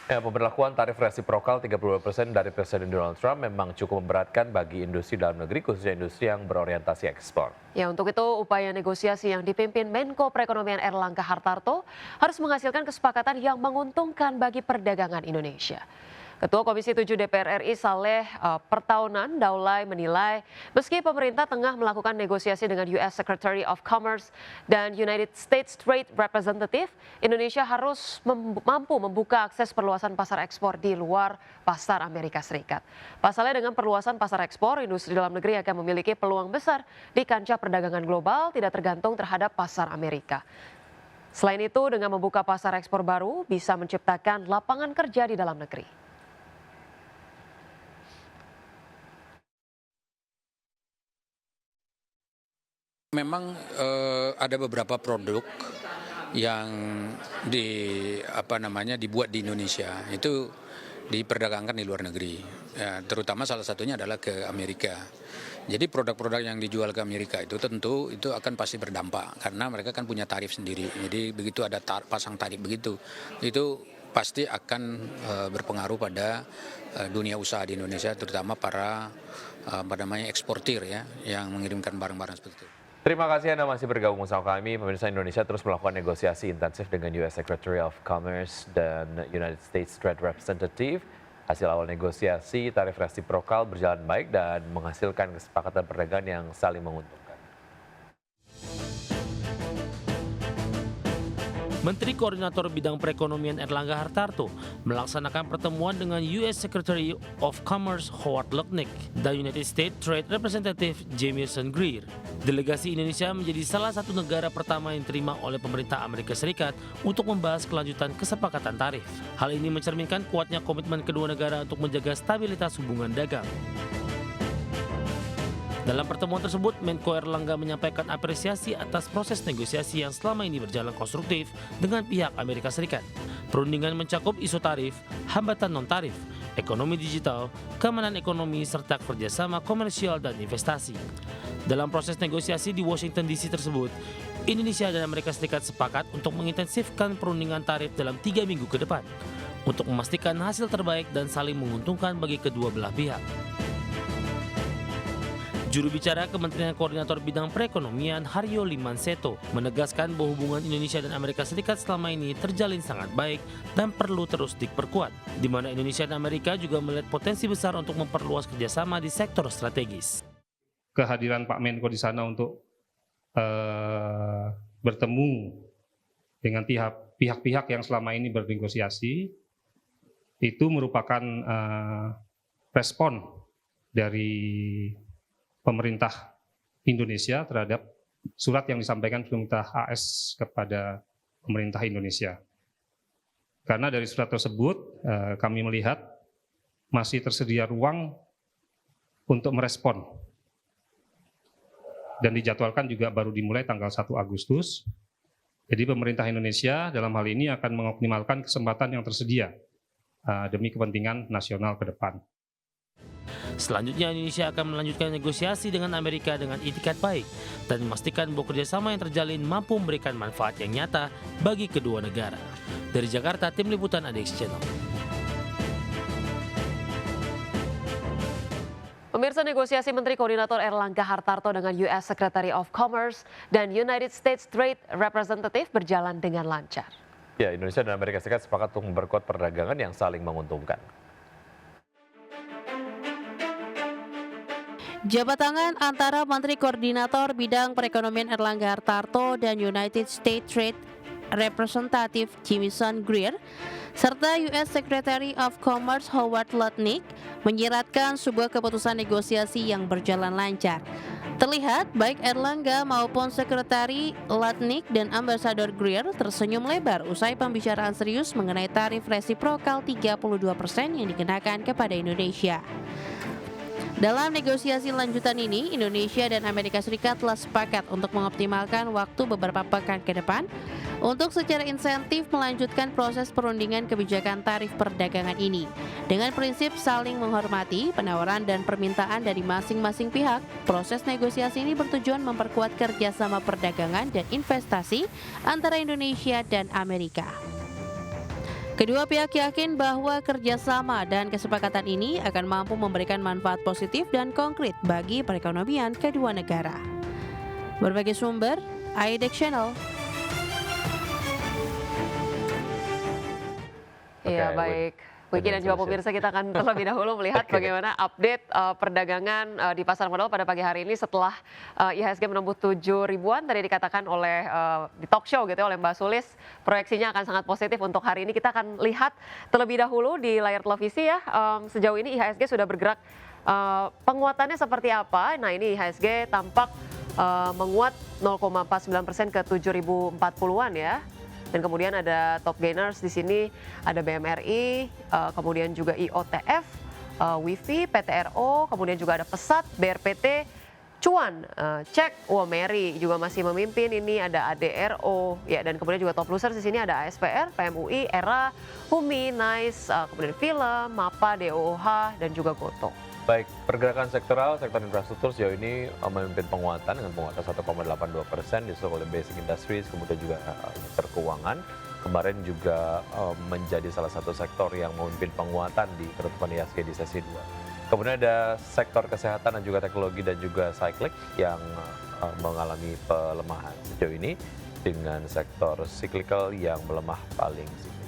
Ya, pemberlakuan tarif resiprokal 32% dari Presiden Donald Trump memang cukup memberatkan bagi industri dalam negeri, khususnya industri yang berorientasi ekspor. Ya, untuk itu upaya negosiasi yang dipimpin Menko Perekonomian Erlangga Hartarto harus menghasilkan kesepakatan yang menguntungkan bagi perdagangan Indonesia. Ketua Komisi 7 DPR RI Saleh Pertaunan Daulay menilai meski pemerintah tengah melakukan negosiasi dengan US Secretary of Commerce dan United States Trade Representative, Indonesia harus mampu membuka akses perluasan pasar ekspor di luar pasar Amerika Serikat. Pasalnya dengan perluasan pasar ekspor, industri dalam negeri akan memiliki peluang besar di kancah perdagangan global tidak tergantung terhadap pasar Amerika. Selain itu, dengan membuka pasar ekspor baru bisa menciptakan lapangan kerja di dalam negeri. Memang ada beberapa produk yang dibuat di Indonesia itu diperdagangkan di luar negeri, ya, terutama salah satunya adalah ke Amerika. Jadi produk-produk yang dijual ke Amerika itu tentu itu akan pasti berdampak karena mereka kan punya tarif sendiri. Jadi begitu ada pasang tarif begitu, itu pasti akan berpengaruh pada dunia usaha di Indonesia, terutama para eksportir ya yang mengirimkan barang-barang seperti itu. Terima kasih Anda masih bergabung bersama kami. Pemirsa, Indonesia terus melakukan negosiasi intensif dengan US Secretary of Commerce dan United States Trade Representative. Hasil awal negosiasi tarif resiprokal berjalan baik dan menghasilkan kesepakatan perdagangan yang saling menguntungkan. Menteri Koordinator Bidang Perekonomian Erlangga Hartarto melaksanakan pertemuan dengan US Secretary of Commerce Howard Lutnick dan United States Trade Representative Jamieson Greer. Delegasi Indonesia menjadi salah satu negara pertama yang diterima oleh pemerintah Amerika Serikat untuk membahas kelanjutan kesepakatan tarif. Hal ini mencerminkan kuatnya komitmen kedua negara untuk menjaga stabilitas hubungan dagang. Dalam pertemuan tersebut, Menko Erlangga menyampaikan apresiasi atas proses negosiasi yang selama ini berjalan konstruktif dengan pihak Amerika Serikat. Perundingan mencakup isu tarif, hambatan non-tarif, ekonomi digital, keamanan ekonomi, serta kerjasama komersial dan investasi. Dalam proses negosiasi di Washington DC tersebut, Indonesia dan Amerika Serikat sepakat untuk mengintensifkan perundingan tarif dalam 3 minggu ke depan untuk memastikan hasil terbaik dan saling menguntungkan bagi kedua belah pihak. Juru bicara Kementerian Koordinator Bidang Perekonomian Haryo Limanseto menegaskan bahwa hubungan Indonesia dan Amerika Serikat selama ini terjalin sangat baik dan perlu terus diperkuat, di mana Indonesia dan Amerika juga melihat potensi besar untuk memperluas kerjasama di sektor strategis. Kehadiran Pak Menko di sana untuk bertemu dengan pihak-pihak yang selama ini bernegosiasi itu merupakan respon dari pemerintah Indonesia terhadap surat yang disampaikan pemerintah AS kepada pemerintah Indonesia. Karena dari surat tersebut kami melihat masih tersedia ruang untuk merespon. Dan dijadwalkan juga baru dimulai tanggal 1 Agustus. Jadi pemerintah Indonesia dalam hal ini akan mengoptimalkan kesempatan yang tersedia demi kepentingan nasional ke depan. Selanjutnya, Indonesia akan melanjutkan negosiasi dengan Amerika dengan itikat baik dan memastikan bahwa kerjasama yang terjalin mampu memberikan manfaat yang nyata bagi kedua negara. Dari Jakarta, Tim Liputan ADX Channel. Pemirsa, negosiasi Menteri Koordinator Erlangga Hartarto dengan US Secretary of Commerce dan United States Trade Representative berjalan dengan lancar. Ya, Indonesia dan Amerika Serikat sepakat untuk memperkuat perdagangan yang saling menguntungkan. Jabat tangan antara Menteri Koordinator Bidang Perekonomian Erlangga Hartarto dan United States Trade Representative Jamieson Greer serta US Secretary of Commerce Howard Lutnick menyiratkan sebuah keputusan negosiasi yang berjalan lancar. Terlihat baik Erlangga maupun Sekretari Lutnick dan Ambasador Greer tersenyum lebar usai pembicaraan serius mengenai tarif resiprokal 32% yang dikenakan kepada Indonesia. Dalam negosiasi lanjutan ini, Indonesia dan Amerika Serikat telah sepakat untuk mengoptimalkan waktu beberapa pekan ke depan untuk secara insentif melanjutkan proses perundingan kebijakan tarif perdagangan ini. Dengan prinsip saling menghormati penawaran dan permintaan dari masing-masing pihak, proses negosiasi ini bertujuan memperkuat kerjasama perdagangan dan investasi antara Indonesia dan Amerika. Kedua pihak yakin bahwa kerjasama dan kesepakatan ini akan mampu memberikan manfaat positif dan konkret bagi perekonomian kedua negara. Berbagai sumber, IDEX Channel. Iya, baik. Wiki dan juga pemirsa, kita akan terlebih dahulu melihat bagaimana update perdagangan di pasar modal pada pagi hari ini setelah IHSG menembus 7 ribuan. Tadi dikatakan oleh di talk show gitu ya, oleh Mbak Sulis, proyeksinya akan sangat positif untuk hari ini. Kita akan lihat terlebih dahulu di layar televisi ya, sejauh ini IHSG sudah bergerak, penguatannya seperti apa. Nah, ini IHSG tampak menguat 0,49% ke 7.040-an ya. Dan kemudian ada top gainers di sini, ada BMRI, kemudian juga IOTF, WIFI, PTRO, kemudian juga ada Pesat, BRPT, Cuan, Cek, Meri juga masih memimpin. Ini ada ADRO, ya, dan kemudian juga top losers di sini ada ASPR, PMUI, ERA, HUMI, NICE, kemudian Film, MAPA, DOOH, dan juga GoTo. Baik, pergerakan sektoral, sektor infrastruktur sejauh ini memimpin penguatan dengan penguatan 1,82%, disusul oleh basic industries, kemudian juga sektor keuangan. Kemarin juga menjadi salah satu sektor yang memimpin penguatan di penutupan IHSG di sesi 2. Kemudian ada sektor kesehatan dan juga teknologi dan juga cyclic yang mengalami pelemahan sejauh ini, dengan sektor cyclical yang melemah paling signifikan.